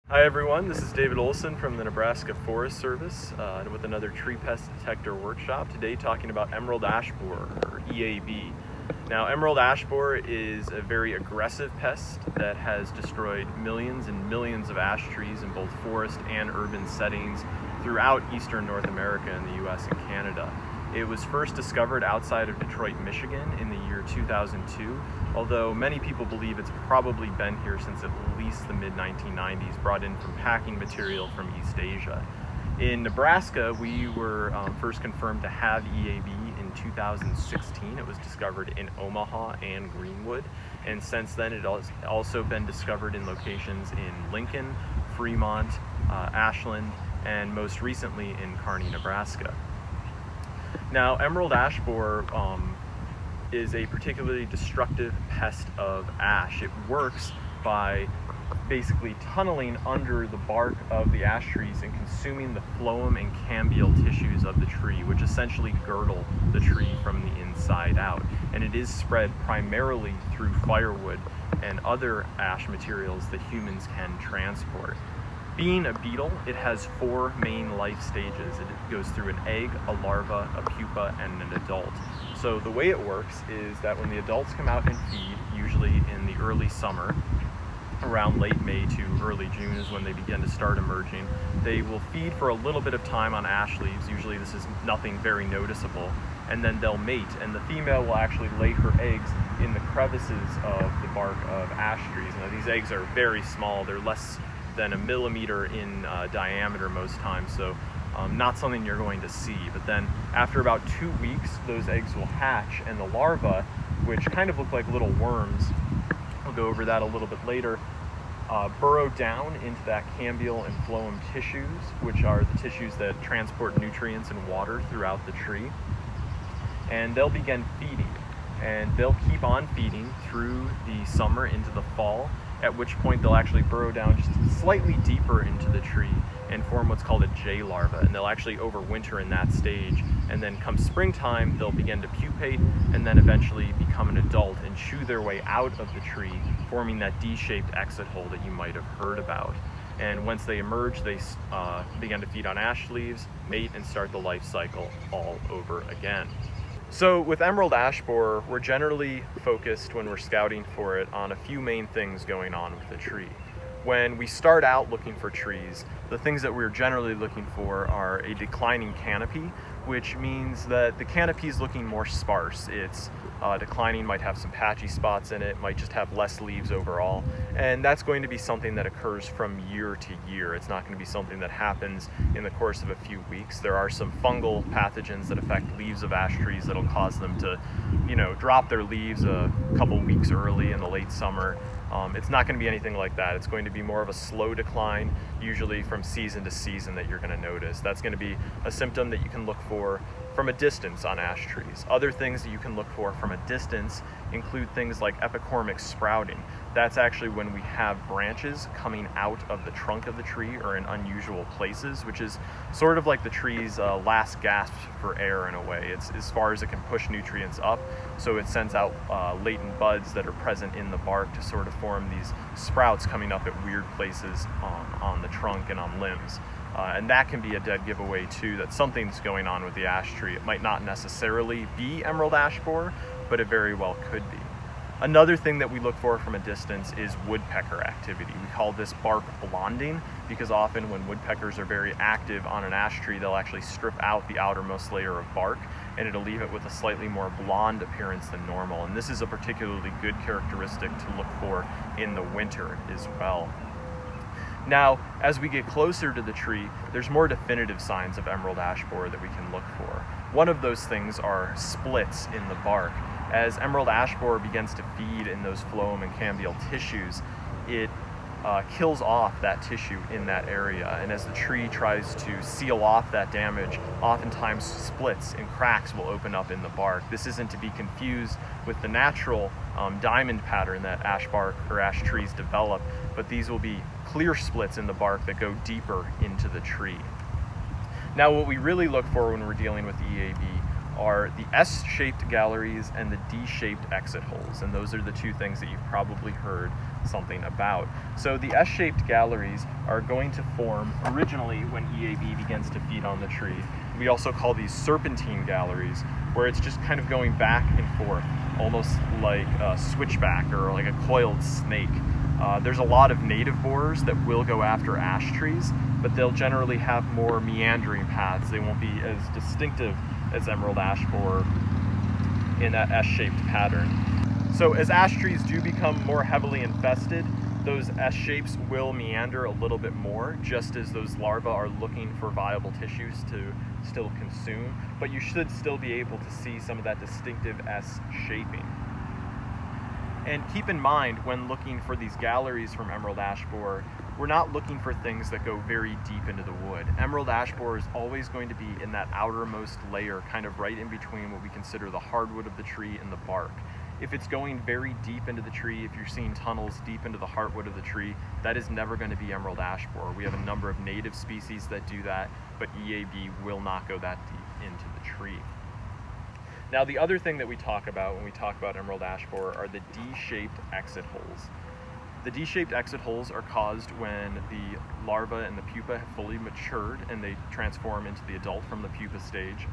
Hi everyone, this is David Olson from the Nebraska Forest Service with another tree pest detector workshop. Today talking about emerald ash borer, or EAB. Now emerald ash borer is a very aggressive pest that has destroyed millions and millions of ash trees in both forest and urban settings throughout eastern North America and the US and Canada. It was first discovered outside of Detroit, Michigan in the year 2002, although many people believe it's probably been here since at least the mid-1990s, brought in from packing material from East Asia. In Nebraska, we were first confirmed to have EAB in 2016. It was discovered in Omaha and Greenwood, and since then it has also been discovered in locations in Lincoln, Fremont, Ashland, and most recently in Kearney, Nebraska. Now, emerald ash borer is a particularly destructive pest of ash. It works by basically tunneling under the bark of the ash trees and consuming the phloem and cambial tissues of the tree, which essentially girdle the tree from the inside out. And it is spread primarily through firewood and other ash materials that humans can transport. Being a beetle, it has four main life stages. It goes through an egg, a larva, a pupa, and an adult. So the way it works is that when the adults come out and feed, usually in the early summer, around late May to early June is when they begin to start emerging, they will feed for a little bit of time on ash leaves. Usually this is nothing very noticeable, and then they'll mate, and the female will actually lay her eggs in the crevices of the bark of ash trees. Now these eggs are very small. They're less than a millimeter in diameter most times, so not something you're going to see. But then after about 2 weeks, those eggs will hatch, and the larvae, which kind of look like little worms, we'll go over that a little bit later, burrow down into that cambial and phloem tissues, which are the tissues that transport nutrients and water throughout the tree. And they'll begin feeding, and they'll keep on feeding through the summer into the fall, at which point they'll actually burrow down just slightly deeper into the tree and form what's called a J larva, and they'll actually overwinter in that stage, and then come springtime they'll begin to pupate and then eventually become an adult and chew their way out of the tree, forming that D-shaped exit hole that you might have heard about. And once they emerge, they begin to feed on ash leaves, mate, and start the life cycle all over again. So with emerald ash borer, we're generally focused when we're scouting for it on a few main things going on with the tree. When we start out looking for trees, the things that we're generally looking for are a declining canopy, which means that the canopy is looking more sparse. It's declining, might have some patchy spots in it, might just have less leaves overall, and that's going to be something that occurs from year to year. It's not going to be something that happens in the course of a few weeks. There are some fungal pathogens that affect leaves of ash trees that'll cause them to, drop their leaves a couple weeks early in the late summer. It's not going to be anything like that. It's going to be more of a slow decline, usually from season to season, that you're going to notice. That's going to be a symptom that you can look for from a distance on ash trees. Other things that you can look for from a distance include things like epicormic sprouting. That's actually when we have branches coming out of the trunk of the tree or in unusual places, which is sort of like the tree's last gasp for air in a way. It's as far as it can push nutrients up, so it sends out latent buds that are present in the bark to sort of form these sprouts coming up at weird places on the trunk and on limbs. And that can be a dead giveaway too, that something's going on with the ash tree. It might not necessarily be emerald ash borer, but it very well could be. Another thing that we look for from a distance is woodpecker activity. We call this bark blonding because often when woodpeckers are very active on an ash tree, they'll actually strip out the outermost layer of bark, and it'll leave it with a slightly more blonde appearance than normal. And this is a particularly good characteristic to look for in the winter as well. Now, as we get closer to the tree, there's more definitive signs of emerald ash borer that we can look for. One of those things are splits in the bark. As emerald ash borer begins to feed in those phloem and cambial tissues, it kills off that tissue in that area, and as the tree tries to seal off that damage, oftentimes splits and cracks will open up in the bark. This isn't to be confused with the natural diamond pattern that ash bark or ash trees develop, but these will be clear splits in the bark that go deeper into the tree. Now, what we really look for when we're dealing with EAB are the S-shaped galleries and the D-shaped exit holes, and those are the two things that you've probably heard something about. So the S-shaped galleries are going to form originally when EAB begins to feed on the tree. We also call these serpentine galleries, where it's just kind of going back and forth, almost like a switchback or like a coiled snake. There's a lot of native borers that will go after ash trees, but they'll generally have more meandering paths. They won't be as distinctive as emerald ash borer in that S-shaped pattern. So as ash trees do become more heavily infested, those S-shapes will meander a little bit more, just as those larvae are looking for viable tissues to still consume, but you should still be able to see some of that distinctive S-shaping. And keep in mind, when looking for these galleries from emerald ash borer, we're not looking for things that go very deep into the wood. Emerald ash borer is always going to be in that outermost layer, kind of right in between what we consider the hardwood of the tree and the bark. If it's going very deep into the tree, if you're seeing tunnels deep into the heartwood of the tree, that is never going to be emerald ash borer. We have a number of native species that do that, but EAB will not go that deep into the tree. Now, the other thing that we talk about when we talk about emerald ash borer are the D-shaped exit holes. The D-shaped exit holes are caused when the larva and the pupa have fully matured and they transform into the adult from the pupa stage,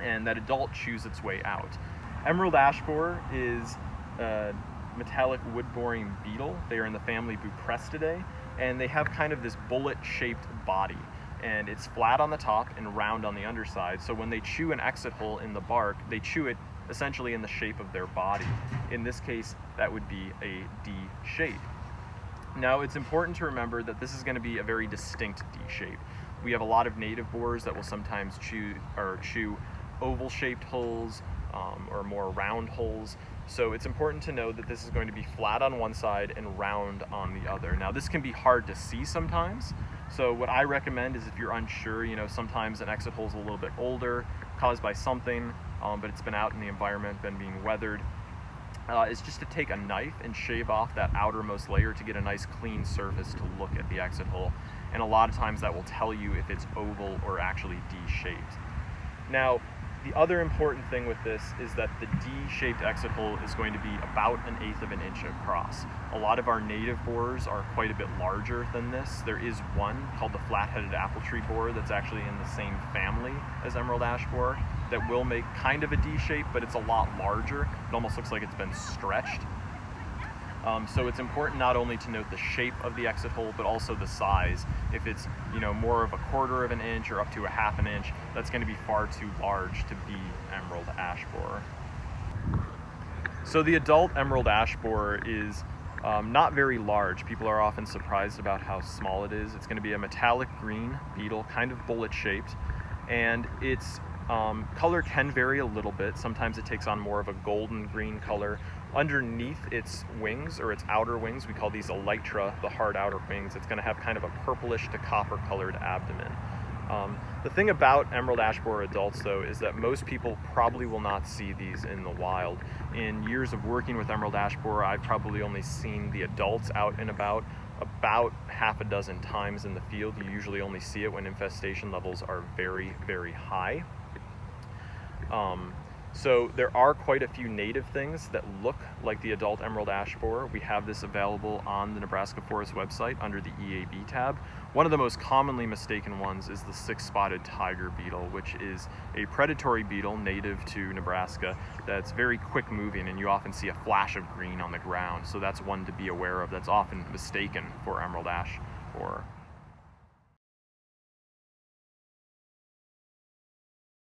and that adult chews its way out. Emerald ash borer is a metallic wood-boring beetle. They are in the family Buprestidae, and they have kind of this bullet-shaped body, and it's flat on the top and round on the underside. So when they chew an exit hole in the bark, they chew it essentially in the shape of their body. In this case, that would be a D shape. Now, it's important to remember that this is going to be a very distinct D shape. We have a lot of native borers that will sometimes chew oval-shaped holes or more round holes. So it's important to know that this is going to be flat on one side and round on the other. Now, this can be hard to see sometimes. So what I recommend is if you're unsure, sometimes an exit hole is a little bit older, caused by something, but it's been out in the environment, been being weathered, is just to take a knife and shave off that outermost layer to get a nice clean surface to look at the exit hole. And a lot of times that will tell you if it's oval or actually D-shaped. Now, the other important thing with this is that the D-shaped exit hole is going to be about 1/8 of an inch across. A lot of our native borers are quite a bit larger than this. There is one called the flat-headed apple tree borer that's actually in the same family as emerald ash borer that will make kind of a D shape, but it's a lot larger. It almost looks like it's been stretched. So it's important not only to note the shape of the exit hole, but also the size. If it's more of 1/4 of an inch or up to 1/2 an inch, that's going to be far too large to be emerald ash borer. So the adult emerald ash borer is not very large. People are often surprised about how small it is. It's going to be a metallic green beetle, kind of bullet shaped, and its color can vary a little bit. Sometimes it takes on more of a golden green color. Underneath its wings, or its outer wings, we call these elytra, the hard outer wings, it's going to have kind of a purplish to copper colored abdomen. The thing about emerald ash borer adults, though, is that most people probably will not see these in the wild. In years of working with emerald ash borer, I've probably only seen the adults out and about 6 times in the field. You usually only see it when infestation levels are very, very high. So there are quite a few native things that look like the adult emerald ash borer. We have this available on the Nebraska Forest website under the EAB tab. One of the most commonly mistaken ones is the six-spotted tiger beetle, which is a predatory beetle native to Nebraska that's very quick moving, and you often see a flash of green on the ground. So that's one to be aware of that's often mistaken for emerald ash borer.